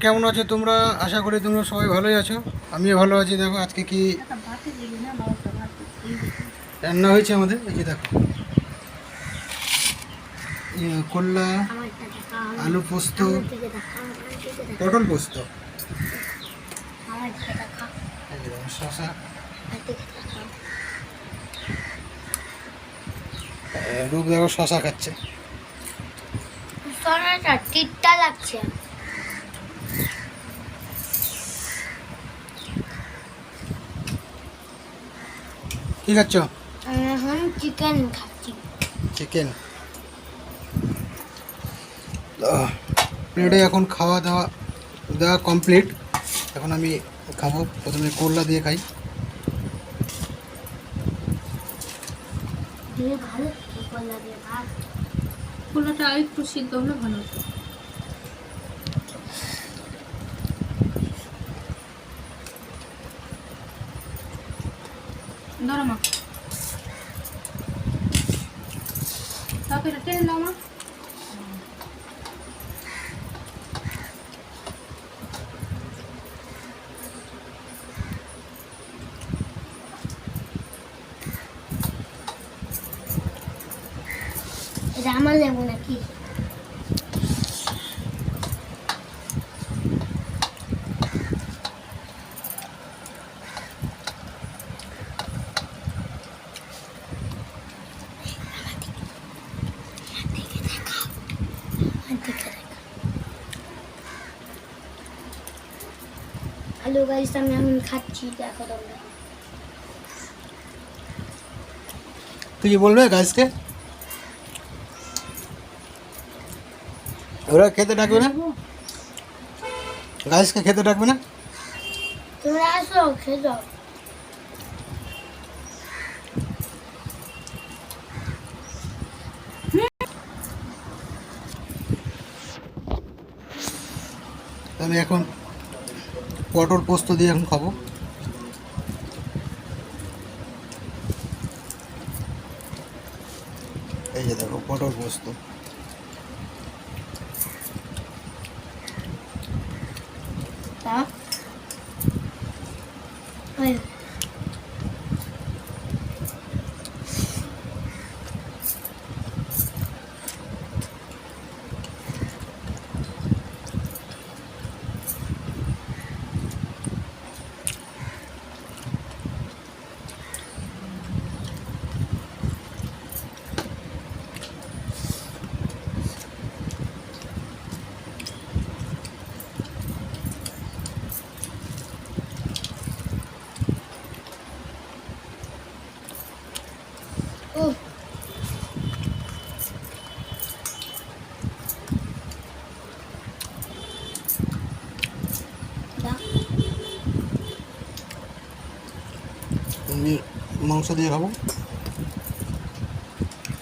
কেমন আছো তোমরা? আশা করি তোমরা সবাই ভালোই আছো। আমিও ভালো আছি। দেখো আজকে কি রান্না হয়েছে আমাদের, এই যে দেখো করলা, আলু পোস্ত, পটল পোস্ত, এই যে দেখো শশা, রূপ দেখো শশা খাচ্ছে। টিটটা লাগছে। কি খাচ্ছ? এখন চিকেন খাচ্ছি। চিকেন। প্লেটে এখন খাওয়া দাওয়া কমপ্লিট। এখন আমি খাবো। প্রথমে করলা দিয়ে খাই। ভালো করলা দিয়ে ভাত। করলাটা আর একটু সিদ্ধ হলে ভালো হতো। ধরো মা, তাকে টেনে দাও মা। এটা আমার লেবু নাকি? হ্যালো গাইস, আমি এখন খাচ্ছি, দেখো তোমরা। তুই কি বলবে গাইসকে? ওরা খেতে ডাকবে না? গাইসকে খেতে ডাকবে না? তোমরা আসো, খেয়ে যাও। আমি এখন পটল পোস্ত দিয়ে এখন খাবো। এই যে দেখো পটল পোস্ত। তা ওই ও দা আমি মাংস দিয়ে খাবো।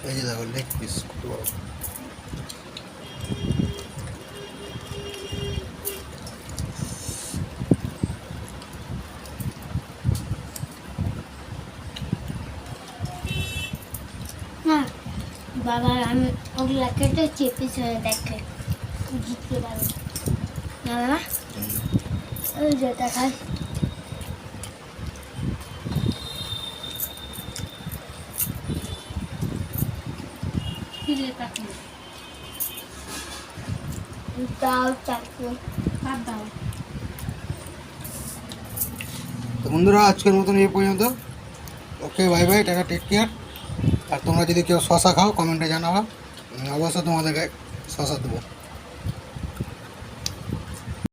এই যে দেখো লেগ পিস কত বড়। না বাবা, আমি ওগুলা কেটে চেপে ছেড়ে দেখে জিততে পারবো না বাবা। ওই যেটা খাই ফিরে কাটুন, দাও চাকু। হাত দাও। তো বন্ধুরা আজকের মতন এই পর্যন্ত। Okay, bye bye, tata, take care. আর তোমরা যদি কেউ শশা খাও কমেন্টে জানাবা, অবশ্যই তোমাদেরকে শশা দেবো।